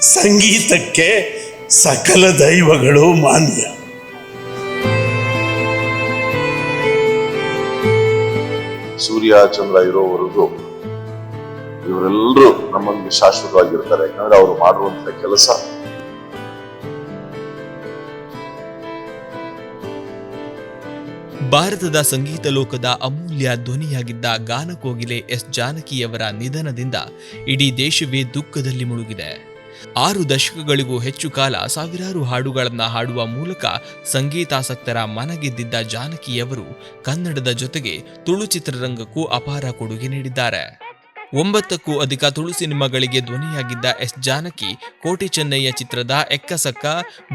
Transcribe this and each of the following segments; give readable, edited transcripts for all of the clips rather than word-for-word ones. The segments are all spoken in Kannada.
ಸಂಗೀತಕ್ಕೆ ಸಕಲ ದೈವಗಳು ಮಾನ್ಯ. ಸೂರ್ಯ ಚಂದ್ರ ಇರೋವರೆಗೂ ಇವರೆಲ್ಲರೂ ನಮ್ಮಲ್ಲಿ ಶಾಶ್ವತವಾಗಿರ್ತಾರೆ. ಯಾಕಂದ್ರೆ ಅವರು ಮಾಡುವಂತ ಕೆಲಸ ಭಾರತದ ಸಂಗೀತ ಲೋಕದ ಅಮೂಲ್ಯ ಧ್ವನಿಯಾಗಿದ್ದ ಗಾನಕೋಗಿಲೆ ಎಸ್ ಜಾನಕಿಯವರ ನಿಧನದಿಂದ ಇಡೀ ದೇಶವೇ ದುಃಖದಲ್ಲಿ ಮುಳುಗಿದೆ. 6 ದಶಕಗಳಿಗೂ ಹೆಚ್ಚು ಕಾಲ ಸಾವಿರಾರು ಹಾಡುಗಳನ್ನು ಹಾಡುವ ಮೂಲಕ ಸಂಗೀತಾಸಕ್ತರ ಮನಗೆದ್ದಿದ್ದ ಜಾನಕಿಯವರು ಕನ್ನಡದ ಜೊತೆಗೆ ತುಳು ಚಿತ್ರರಂಗಕ್ಕೂ ಅಪಾರ ಕೊಡುಗೆ ನೀಡಿದ್ದಾರೆ. 9ಕ್ಕೂ ಅಧಿಕ ತುಳು ಸಿನಿಮಾಗಳಿಗೆ ಧ್ವನಿಯಾಗಿದ್ದ ಎಸ್ ಜಾನಕಿ ಕೋಟಿ ಚೆನ್ನಯ್ಯ ಚಿತ್ರದ ಎಕ್ಕಸಕ್ಕ,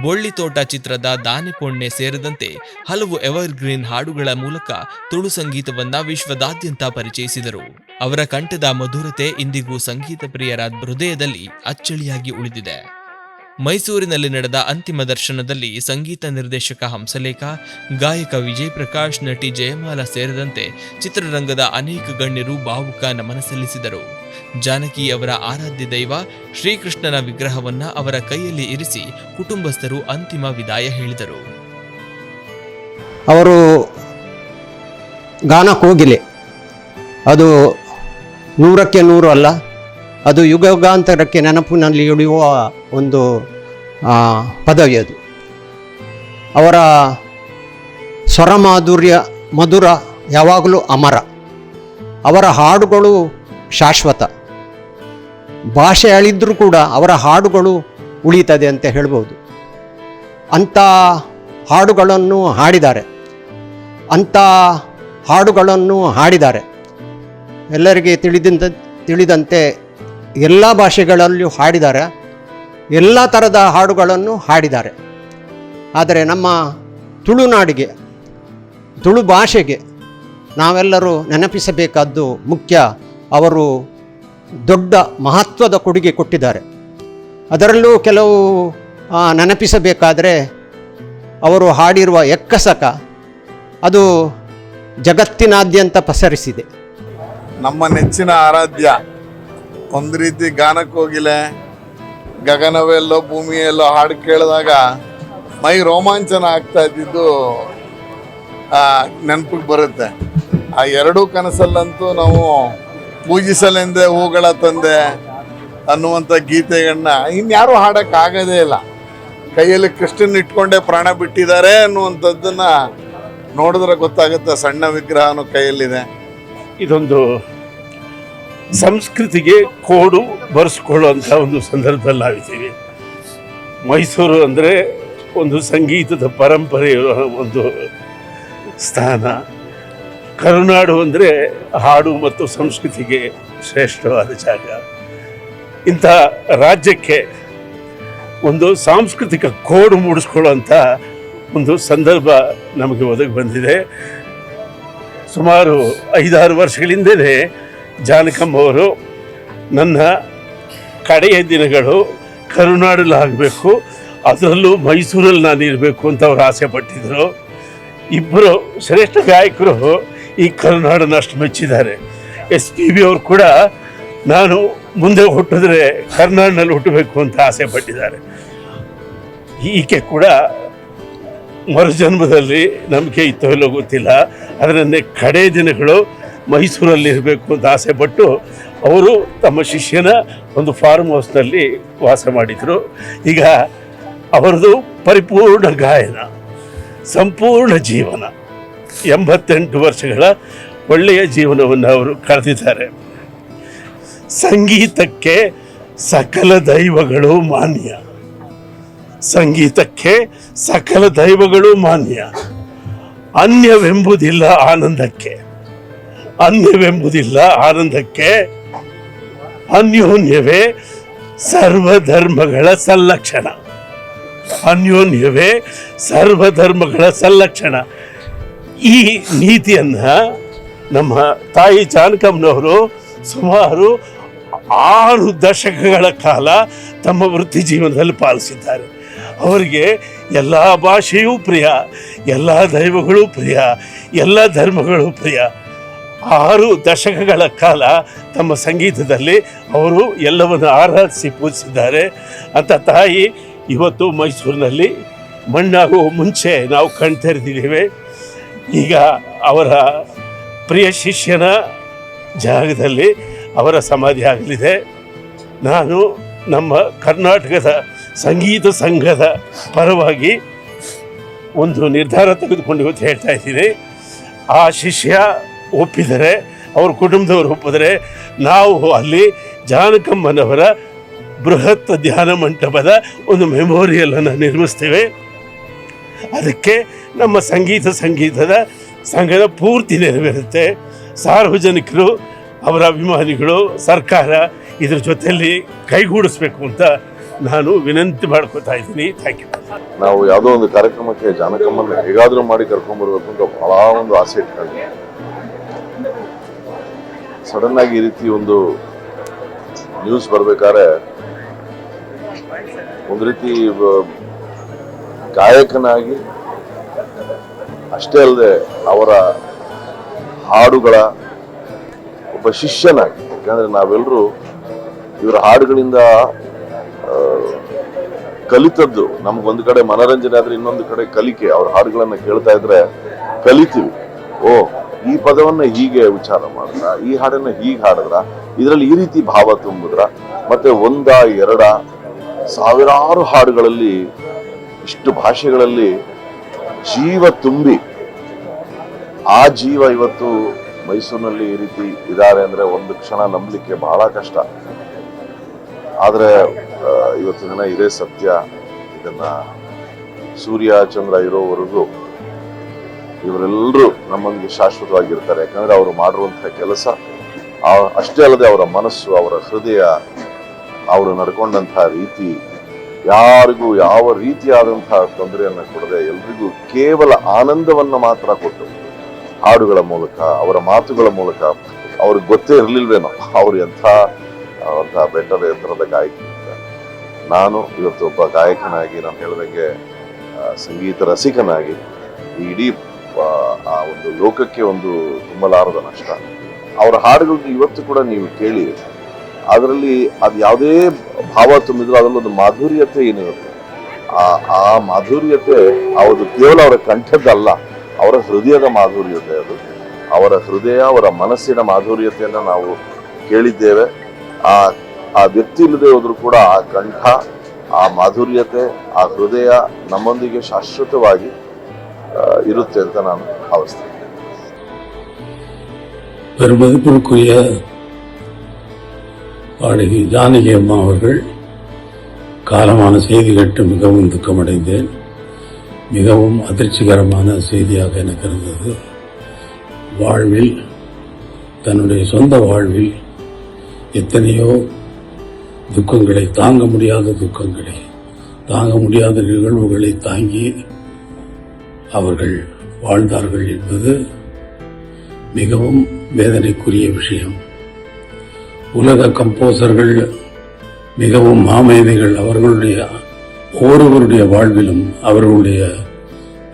ಬೊಳ್ಳಿತೋಟ ಚಿತ್ರದ ದಾನೆ ಪೊಣ್ಣೆ ಸೇರಿದಂತೆ ಹಲವು ಎವರ್ಗ್ರೀನ್ ಹಾಡುಗಳ ಮೂಲಕ ತುಳು ಸಂಗೀತವನ್ನ ವಿಶ್ವದಾದ್ಯಂತ ಪರಿಚಯಿಸಿದರು. ಅವರ ಕಂಠದ ಮಧುರತೆ ಇಂದಿಗೂ ಸಂಗೀತ ಪ್ರಿಯರ ಹೃದಯದಲ್ಲಿ ಅಚ್ಚಳಿಯಾಗಿ ಉಳಿದಿದೆ. ಮೈಸೂರಿನಲ್ಲಿ ನಡೆದ ಅಂತಿಮ ದರ್ಶನದಲ್ಲಿ ಸಂಗೀತ ನಿರ್ದೇಶಕ ಹಂಸಲೇಖ, ಗಾಯಕ ವಿಜಯ್ ಪ್ರಕಾಶ್, ನಟಿ ಜಯಮಾಲ ಸೇರಿದಂತೆ ಚಿತ್ರರಂಗದ ಅನೇಕ ಗಣ್ಯರು ಭಾವುಕ ನಮನ ಸಲ್ಲಿಸಿದರು. ಜಾನಕಿ ಅವರ ಆರಾಧ್ಯ ದೈವ ಶ್ರೀಕೃಷ್ಣನ ವಿಗ್ರಹವನ್ನ ಅವರ ಕೈಯಲ್ಲಿ ಇರಿಸಿ ಕುಟುಂಬಸ್ಥರು ಅಂತಿಮ ವಿದಾಯ ಹೇಳಿದರು. ಅವರು ಗಾನ ಕೋಗಿಲೆ, ಅದು 100ಕ್ಕೆ 100 ಅಲ್ಲ, ಅದು ಯುಗಾಂತರಕ್ಕೆ ನೆನಪಿನಲ್ಲಿ ಉಳಿಯುವ ಒಂದು ಪದವಿ. ಅದು ಅವರ ಸ್ವರಮಾಧುರ್ಯ ಮಧುರ ಯಾವಾಗಲೂ ಅಮರ. ಅವರ ಹಾಡುಗಳು ಶಾಶ್ವತ. ಭಾಷೆ ಅಳಿದ್ರೂ ಕೂಡ ಅವರ ಹಾಡುಗಳು ಉಳಿತದೆ ಅಂತ ಹೇಳ್ಬೋದು. ಅಂಥ ಹಾಡುಗಳನ್ನು ಹಾಡಿದ್ದಾರೆ. ಎಲ್ಲರಿಗೆ ತಿಳಿದಂತೆ ಎಲ್ಲ ಭಾಷೆಗಳಲ್ಲೂ ಹಾಡಿದ್ದಾರೆ, ಎಲ್ಲ ಥರದ ಹಾಡುಗಳನ್ನು ಹಾಡಿದ್ದಾರೆ. ಆದರೆ ನಮ್ಮ ತುಳುನಾಡಿಗೆ, ತುಳು ಭಾಷೆಗೆ ನಾವೆಲ್ಲರೂ ನೆನಪಿಸಬೇಕಾದ್ದು ಮುಖ್ಯ. ಅವರು ದೊಡ್ಡ ಮಹತ್ವದ ಕೊಡುಗೆ ಕೊಟ್ಟಿದ್ದಾರೆ. ಅದರಲ್ಲೂ ಕೆಲವು ನೆನಪಿಸಬೇಕಾದರೆ ಅವರು ಹಾಡಿರುವ ಎಕ್ಕಸಕ, ಅದು ಜಗತ್ತಿನಾದ್ಯಂತ ಪಸರಿಸಿದೆ. ನಮ್ಮ ನೆಚ್ಚಿನ ಆರಾಧ್ಯ, ಒಂದು ರೀತಿ ಗಾನಕ್ಕೋಗಿಲೆ, ಗಗನವೆಲ್ಲೋ ಭೂಮಿಯೆಲ್ಲೋ ಹಾಡು ಕೇಳಿದಾಗ ಮೈ ರೋಮಾಂಚನ ಆಗ್ತಾ ಇದ್ದಿದ್ದು ನೆನಪಿಗೆ ಬರುತ್ತೆ. ಆ ಎರಡೂ ಕನಸಲ್ಲಂತೂ ನಾವು ಪೂಜಿಸಲೆಂದೇ ಹೂಗಳ ತಂದೆ ಅನ್ನುವಂಥ ಗೀತೆಗಳನ್ನ ಇನ್ಯಾರೂ ಹಾಡೋಕ್ಕಾಗೋದೇ ಇಲ್ಲ. ಕೈಯಲ್ಲಿ ಕೃಷ್ಣನ್ ಇಟ್ಕೊಂಡೇ ಪ್ರಾಣ ಬಿಟ್ಟಿದ್ದಾರೆ ಅನ್ನುವಂಥದ್ದನ್ನು ನೋಡಿದ್ರೆ ಗೊತ್ತಾಗುತ್ತೆ. ಸಣ್ಣ ವಿಗ್ರಹನೂ ಕೈಯಲ್ಲಿದೆ. ಇದೊಂದು ಸಂಸ್ಕೃತಿಗೆ ಕೋಡು ಬರೆಸ್ಕೊಳ್ಳುವಂಥ ಒಂದು ಸಂದರ್ಭದಲ್ಲಿ ನಾವಿದ್ದೀವಿ. ಮೈಸೂರು ಅಂದರೆ ಒಂದು ಸಂಗೀತದ ಪರಂಪರೆ ಇರುವ ಒಂದು ಸ್ಥಾನ. ಕರುನಾಡು ಅಂದರೆ ಹಾಡು ಮತ್ತು ಸಂಸ್ಕೃತಿಗೆ ಶ್ರೇಷ್ಠವಾದ ಜಾಗ. ಇಂಥ ರಾಜ್ಯಕ್ಕೆ ಒಂದು ಸಾಂಸ್ಕೃತಿಕ ಕೋಡು ಮೂಡಿಸ್ಕೊಳ್ಳುವಂಥ ಒಂದು ಸಂದರ್ಭ ನಮಗೆ ಒದಗಿ ಬಂದಿದೆ. ಸುಮಾರು 5-6 ವರ್ಷಗಳಿಂದಲೇ ಜಾನಕಮ್ಮವರು ನನ್ನ ಕಡೆಯ ದಿನಗಳು ಕರುನಾಡಲ್ಲಾಗಬೇಕು, ಅದರಲ್ಲೂ ಮೈಸೂರಲ್ಲಿ ನಾನು ಇರಬೇಕು ಅಂತ ಅವರು ಆಸೆ ಪಟ್ಟಿದ್ದರು. ಇಬ್ಬರು ಶ್ರೇಷ್ಠ ಗಾಯಕರು ಈ ಕರುನಾಡನ್ನು ಅಷ್ಟು ಮೆಚ್ಚಿದ್ದಾರೆ. SPB ಅವರು ಕೂಡ ನಾನು ಮುಂದೆ ಹುಟ್ಟಿದ್ರೆ ಕರ್ನಾಟಕದಲ್ಲಿ ಹುಟ್ಟಬೇಕು ಅಂತ ಆಸೆ ಪಟ್ಟಿದ್ದಾರೆ. ಈಕೆ ಕೂಡ ಮರುಜನ್ಮದಲ್ಲಿ ನಂಬಿಕೆ ಇತ್ತೋ ಇಲ್ಲೋ ಗೊತ್ತಿಲ್ಲ, ಅದರನ್ನೇ ಕಡೆ ದಿನಗಳು ಮೈಸೂರಲ್ಲಿ ಇರಬೇಕು ಅಂತ ಆಸೆ ಪಟ್ಟು ಅವರು ತಮ್ಮ ಶಿಷ್ಯನ ಒಂದು ಫಾರ್ಮ್ ಹೌಸ್ನಲ್ಲಿ ವಾಸ ಮಾಡಿದರು. ಈಗ ಅವರದು ಪರಿಪೂರ್ಣ ಗಾಯನ, ಸಂಪೂರ್ಣ ಜೀವನ, 88 ವರ್ಷಗಳ ಒಳ್ಳೆಯ ಜೀವನವನ್ನು ಅವರು ಕಳೆದಿದ್ದಾರೆ. ಸಂಗೀತಕ್ಕೆ ಸಕಲ ದೈವಗಳು ಮಾನ್ಯ, ಸಂಗೀತಕ್ಕೆ ಸಕಲ ದೈವಗಳು ಮಾನ್ಯ. ಅನ್ಯವೆಂಬುದಿಲ್ಲ ಆನಂದಕ್ಕೆ, ಅನ್ಯವೆಂಬುದಿಲ್ಲ ಆನಂದಕ್ಕೆ. ಅನ್ಯೋನ್ಯವೇ ಸರ್ವಧರ್ಮಗಳ ಸಲ್ಲಕ್ಷಣ, ಅನ್ಯೋನ್ಯವೇ ಸರ್ವಧರ್ಮಗಳ ಸಲ್ಲಕ್ಷಣ. ಈ ನೀತಿಯನ್ನು ನಮ್ಮ ತಾಯಿ ಜಾನಕಮ್ಮನವರು ಸುಮಾರು 6 ದಶಕಗಳ ಕಾಲ ತಮ್ಮ ವೃತ್ತಿ ಜೀವನದಲ್ಲಿ ಪಾಲಿಸಿದ್ದಾರೆ. ಅವರಿಗೆ ಎಲ್ಲ ಭಾಷೆಯೂ ಪ್ರಿಯ, ಎಲ್ಲ ದೈವಗಳು ಪ್ರಿಯ, ಎಲ್ಲ ಧರ್ಮಗಳು ಪ್ರಿಯ. 6 ದಶಕಗಳ ಕಾಲ ತಮ್ಮ ಸಂಗೀತದಲ್ಲಿ ಅವರು ಎಲ್ಲವನ್ನು ಆರಾಧಿಸಿ ಪೂಜಿಸಿದ್ದಾರೆ ಅಂತ ತಾಯಿ ಇವತ್ತು ಮೈಸೂರಿನಲ್ಲಿ ಮಣ್ಣಾಗುವ ಮುಂಚೆ ನಾವು ಕಣ್ತೆರೆದಿದ್ದೇವೆ. ಈಗ ಅವರ ಪ್ರಿಯ ಶಿಷ್ಯನ ಜಾಗದಲ್ಲಿ ಅವರ ಸಮಾಧಿ ಆಗಲಿದೆ. ನಾನು ನಮ್ಮ ಕರ್ನಾಟಕದ ಸಂಗೀತ ಸಂಘದ ಪರವಾಗಿ ಒಂದು ನಿರ್ಧಾರ ತೆಗೆದುಕೊಂಡು ಇವತ್ತು ಹೇಳ್ತಾ ಇದ್ದೀನಿ. ಆ ಶಿಷ್ಯ ಒಪ್ಪಿದರೆ, ಅವ್ರ ಕುಟುಂಬದವರು ಒಪ್ಪಿದರೆ, ನಾವು ಅಲ್ಲಿ ಜಾನಕಮ್ಮನವರ ಬೃಹತ್ ಧ್ಯಾನ ಮಂಟಪದ ಒಂದು ಮೆಮೋರಿಯಲನ್ನು ನಿರ್ಮಿಸ್ತೇವೆ. ಅದಕ್ಕೆ ನಮ್ಮ ಸಂಗೀತದ ಸಂಘದ ಪೂರ್ತಿ ನೆರವೇರುತ್ತೆ. ಸಾರ್ವಜನಿಕರು, ಅವರ ಅಭಿಮಾನಿಗಳು, ಸರ್ಕಾರ ಇದ್ರ ಜೊತೆಯಲ್ಲಿ ಕೈಗೂಡಿಸ್ಬೇಕು ಅಂತ ನಾನು ವಿನಂತಿ ಮಾಡ್ಕೋತಾ ಇದ್ದೀನಿ. Thank you. ನಾವು ಯಾವುದೋ ಒಂದು ಕಾರ್ಯಕ್ರಮಕ್ಕೆ ಜಾನಕಮ್ಮನ ಹೇಗಾದರೂ ಮಾಡಿ ಕರ್ಕೊಂಡ್ಬರ್ಬೇಕು ಅಂತ ಬಹಳ ಒಂದು ಆಸೆ ಇಟ್ಕೊಂಡಿದ್ದೆ. ಸಡನ್ ಆಗಿ ಈ ರೀತಿ ಒಂದು ನ್ಯೂಸ್ ಬರ್ಬೇಕಾದ್ರೆ ಒಂದು ರೀತಿ ಗಾಯಕನಾಗಿ ಅಷ್ಟೇ ಅಲ್ಲದೆ ಅವರ ಹಾಡುಗಳ ಒಬ್ಬ ಶಿಷ್ಯನಾಗಿ, ಯಾಕಂದ್ರೆ ನಾವೆಲ್ಲರೂ ಇವರ ಹಾಡುಗಳಿಂದ ಕಲಿತದ್ದು. ನಮ್ಗೊಂದು ಕಡೆ ಮನರಂಜನೆ ಆದ್ರೆ ಇನ್ನೊಂದು ಕಡೆ ಕಲಿಕೆ. ಅವ್ರ ಹಾಡುಗಳನ್ನ ಕೇಳ್ತಾ ಇದ್ರೆ ಕಲಿತೀವಿ. ಓ, ಈ ಪದವನ್ನ ಹೀಗೆ ವಿಚಾರ ಮಾಡಿದ್ರ, ಈ ಹಾಡನ್ನ ಹೀಗೆ ಹಾಡಿದ್ರ, ಇದರಲ್ಲಿ ಈ ರೀತಿ ಭಾವ ತುಂಬಿದ್ರ, ಮತ್ತೆ 1, 2 ಸಾವಿರಾರು ಹಾಡುಗಳಲ್ಲಿ ಇಷ್ಟು ಭಾಷೆಗಳಲ್ಲಿ ಜೀವ ತುಂಬಿ ಆ ಜೀವ ಇವತ್ತು ಮೈಸೂರಿನಲ್ಲಿ ಈ ರೀತಿ ಇದ್ದಾರೆ ಅಂದ್ರೆ ಒಂದು ಕ್ಷಣ ನಂಬಲಿಕ್ಕೆ ಬಹಳ ಕಷ್ಟ. ಆದ್ರೆ ಇವತ್ತು ದಿನ ಇದೇ ಸತ್ಯ. ಇದನ್ನ ಸೂರ್ಯ ಚಂದ್ರ ಇರೋವರೆಗೂ ಇವರೆಲ್ಲರೂ ನಮ್ಮೊಂದಿಗೆ ಶಾಶ್ವತವಾಗಿರ್ತಾರೆ. ಯಾಕಂದ್ರೆ ಅವರು ಮಾಡಿರುವಂತಹ ಕೆಲಸ ಅಷ್ಟೇ ಅಲ್ಲದೆ ಅವರ ಮನಸ್ಸು, ಅವರ ಹೃದಯ, ಅವರು ನಡ್ಕೊಂಡಂತಹ ರೀತಿ ಯಾರಿಗೂ ಯಾವ ರೀತಿಯಾದಂತಹ ತೊಂದರೆಯನ್ನು ಕೊಡದೆ ಎಲ್ರಿಗೂ ಕೇವಲ ಆನಂದವನ್ನು ಮಾತ್ರ ಕೊಟ್ಟು ಹಾಡುಗಳ ಮೂಲಕ, ಅವರ ಮಾತುಗಳ ಮೂಲಕ. ಅವ್ರಿಗೆ ಗೊತ್ತೇ ಇರಲಿಲ್ವೇನೋ ಅವ್ರು ಎಂಥ ಬೆಟ್ಟದ ಎತ್ತರದ ಗಾಯಕಿ. ನಾನು ಇವತ್ತು ಒಬ್ಬ ಗಾಯಕನಾಗಿ, ನಾನು ಹೇಳಿದಂಗೆ ಸಂಗೀತ ರಸಿಕನಾಗಿ ಇಡೀ ಆ ಒಂದು ಲೋಕಕ್ಕೆ ಒಂದು ತುಂಬಲಾರದ ನಷ್ಟ. ಅವರ ಹಾಡುಗಳನ್ನ ಇವತ್ತು ಕೂಡ ನೀವು ಕೇಳಿ, ಅದರಲ್ಲಿ ಅದು ಯಾವುದೇ ಭಾವ ತುಂಬಿದ್ರು ಅದರಲ್ಲಿ ಒಂದು ಮಾಧುರ್ಯತೆ ಏನಿರುತ್ತೆ. ಆ ಮಾಧುರ್ಯತೆ ಅದು ಕೇವಲ ಅವರ ಕಂಠದ್ದಲ್ಲ, ಅವರ ಹೃದಯದ ಮಾಧುರ್ಯತೆ. ಅದು ಅವರ ಹೃದಯ, ಅವರ ಮನಸ್ಸಿನ ಮಾಧುರ್ಯತೆಯನ್ನು ನಾವು ಕೇಳಿದ್ದೇವೆ. ಆ ವ್ಯಕ್ತಿ ಇಲ್ಲದೆ ಹೋದ್ರು ಕೂಡ ಆ ಕಂಠ, ಆ ಮಾಧುರ್ಯತೆ, ಆ ಹೃದಯ ನಮ್ಮೊಂದಿಗೆ ಶಾಶ್ವತವಾಗಿ ಇರುತ್ತೆ ಅಂತ ನಾನು ಭಾವಿಸ್ತೇನೆ. பெருமதிப்பிற்குரிய பாடகி ஜானகி அம்மா அவர்கள் காலமான செய்தி கேட்டு மிகவும் துக்கமடைந்தேன். மிகவும் அதிர்ச்சிகரமான செய்தியாக எனக்கு இருந்தது. வாழ்வில், தன்னுடைய சொந்த வாழ்வில் எத்தனையோ துக்கங்களை, தாங்க முடியாத துக்கங்களை, தாங்க முடியாத நிகழ்வுகளை தாங்கி அவர்கள் வாழ்ந்தார்கள் என்பது மிகவும் வேதனைக்குரிய விஷயம். உலக கம்போசர்கள் மிகவும் மாமேதைகள். அவர்களுடைய ஒவ்வொருவருடைய வாழ்விலும் அவர்களுடைய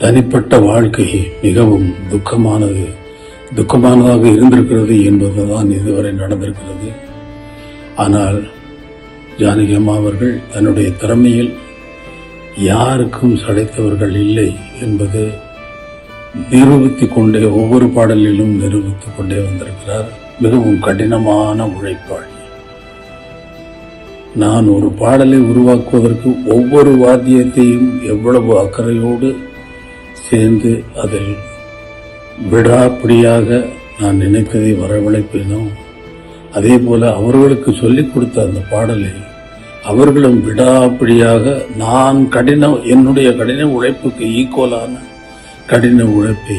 தனிப்பட்ட வாழ்க்கை மிகவும் துக்கமானதாக இருந்திருக்கிறது என்பதுதான் இதுவரை நடந்திருக்கிறது. ஆனால் ஜானகி அம்மா அவர்கள் தன்னுடைய திறமையில் யாருக்கும் சளைத்தவர்கள் இல்லை என்பது நிரூபித்துக் கொண்டே, ஒவ்வொரு பாடலிலும் நிரூபித்துக் கொண்டே வந்திருக்கிறார். மிகவும் கடினமான உழைப்பாளி. நான் ஒரு பாடலை உருவாக்குவதற்கு ஒவ்வொரு வாத்தியத்தையும் எவ்வளவு அக்கறையோடு சேர்ந்து அதில் விடாப்பிடியாக நான் நினைத்ததை வரவழைப்பேனோ, அதே போல அவர்களுக்கு சொல்லிக் கொடுத்த அந்த பாடலை அவர்களும் விடாப்பிடியாக நான் என்னுடைய கடின உழைப்புக்கு ஈக்குவலான கடின உழைப்பை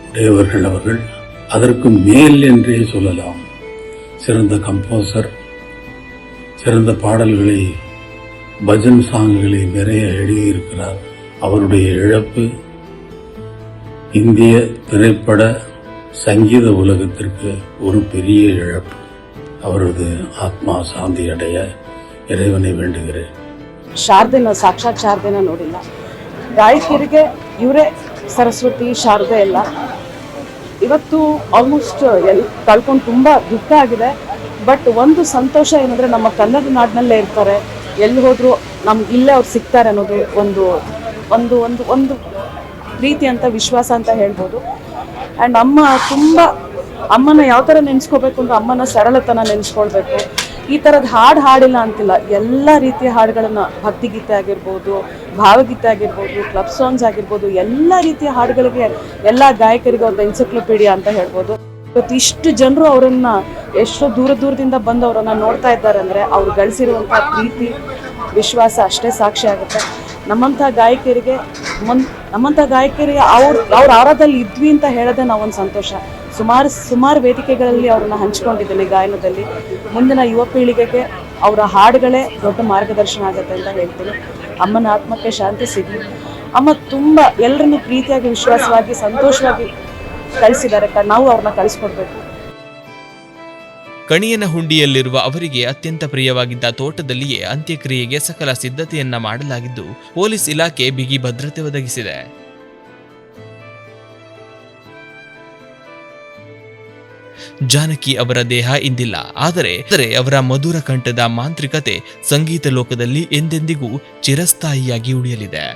உடையவர்கள் அவர்கள். அதற்கு மேல் என்றே சொல்லலாம். சிறந்த கம்போசர், சிறந்த பாடல்களை, பஜன் சாங்குகளை நிறைய எழுதியிருக்கிறார். அவருடைய இழப்பு இந்திய திரைப்பட சங்கீத உலகத்திற்கு ஒரு பெரிய இழப்பு. அவரது ஆத்மா சாந்தி அடைய ಇறைವನೇ ಬೇಡುகிறேன். ಶಾರದೆನ ಸಾಕ್ಷಾತ್ ಶಾರದೆನ ನೋಡಿಲ್ಲ. ಗಾಯಕರಿಗೆ ಇವರೇ ಸರಸ್ವತಿ, ಶಾರದೆ ಎಲ್ಲ. ಇವತ್ತು ಆಲ್ಮೋಸ್ಟ್ ಕಳ್ಕೊಂಡು ತುಂಬ ದುಃಖ ಆಗಿದೆ. ಬಟ್ ಒಂದು ಸಂತೋಷ ಏನಂದರೆ ನಮ್ಮ ಕನ್ನಡ ನಾಡಿನಲ್ಲೇ ಇರ್ತಾರೆ, ಎಲ್ಲಿ ಹೋದರೂ ನಮ್ಗೆ ಇಲ್ಲೇ ಅವ್ರು ಸಿಗ್ತಾರೆ ಅನ್ನೋದು ಒಂದು ಒಂದು ಒಂದು ಒಂದು ಪ್ರೀತಿ ಅಂತ ವಿಶ್ವಾಸ ಅಂತ ಹೇಳ್ಬೋದು. ಆ್ಯಂಡ್ ಅಮ್ಮನ ಯಾವ ಥರ ನೆನೆಸ್ಕೋಬೇಕು ಅಂದ್ರೆ ಅಮ್ಮನ ಸರಳತನ ನೆನೆಸ್ಕೊಳ್ಬೇಕು. ಈ ಥರದ ಹಾಡಿಲ್ಲ ಅಂತಿಲ್ಲ, ಎಲ್ಲ ರೀತಿಯ ಹಾಡುಗಳನ್ನು, ಭಕ್ತಿಗೀತೆ ಆಗಿರ್ಬೋದು, ಭಾವಗೀತೆ ಆಗಿರ್ಬೋದು, ಕ್ಲಬ್ ಸಾಂಗ್ಸ್ ಆಗಿರ್ಬೋದು, ಎಲ್ಲ ರೀತಿಯ ಹಾಡುಗಳಿಗೆ ಎಲ್ಲ ಗಾಯಕರಿಗೆ ಒಂದು ಎನ್ಸೈಕ್ಲೋಪೀಡಿಯಾ ಅಂತ ಹೇಳ್ಬೋದು. ಇವತ್ತು ಇಷ್ಟು ಜನರು ಅವರನ್ನು ಎಷ್ಟೋ ದೂರದಿಂದ ಬಂದು ಅವರನ್ನು ನೋಡ್ತಾ ಇದ್ದಾರೆ ಅಂದರೆ ಅವ್ರು ಗಳಿಸಿರುವಂಥ ಪ್ರೀತಿ ವಿಶ್ವಾಸ ಅಷ್ಟೇ ಸಾಕ್ಷಿ ಆಗುತ್ತೆ. ನಮ್ಮಂಥ ಗಾಯಕರಿಗೆ ಅವ್ರ ಆರಾಧದಲ್ಲಿ ಇದ್ವಿ ಅಂತ ಹೇಳೋದೇ ನಾವೊಂದು ಸಂತೋಷ. ಸುಮಾರು ವೇದಿಕೆಗಳಲ್ಲಿ ಅವ್ರನ್ನ ಹಂಚ್ಕೊಂಡಿದ್ದೀನಿ ಗಾಯನದಲ್ಲಿ. ಮುಂದಿನ ಯುವ ಪೀಳಿಗೆಗೆ ಅವರ ಹಾಡುಗಳೇ ದೊಡ್ಡ ಮಾರ್ಗದರ್ಶನ ಆಗುತ್ತೆ ಅಂತ ಹೇಳ್ತೀನಿ. ಅಮ್ಮನ ಆತ್ಮಕ್ಕೆ ಶಾಂತಿ ಸಿಗಲಿ. ಅಮ್ಮ ತುಂಬ ಎಲ್ಲರನ್ನೂ ಪ್ರೀತಿಯಾಗಿ ವಿಶ್ವಾಸವಾಗಿ ಸಂತೋಷವಾಗಿ ಕಳಿಸಿದ್ದಾರೆ. ನಾವು ಅವ್ರನ್ನ ಕಳಿಸ್ಕೊಡ್ಬೇಕು. ಕಣಿಯನಹುಂಡಿಯಲ್ಲಿರುವ ಅವರಿಗೆ ಅತ್ಯಂತ ಪ್ರಿಯವಾಗಿದ್ದ ತೋಟದಲ್ಲಿಯೇ ಅಂತ್ಯಕ್ರಿಯೆಗೆ ಸಕಲ ಸಿದ್ಧತೆಯನ್ನ ಮಾಡಲಾಗಿದ್ದು ಪೊಲೀಸ್ ಇಲಾಖೆ ಬಿಗಿ ಭದ್ರತೆ ಒದಗಿಸಿದೆ. ಜಾನಕಿ ಅವರ ದೇಹ ಇಂದಿಲ್ಲ, ಆದರೆ ಅವರ ಮಧುರ ಕಂಠದ ಮಾಂತ್ರಿಕತೆ ಸಂಗೀತ ಲೋಕದಲ್ಲಿ ಎಂದೆಂದಿಗೂ ಚಿರಸ್ಥಾಯಿಯಾಗಿ ಉಳಿಯಲಿದೆ.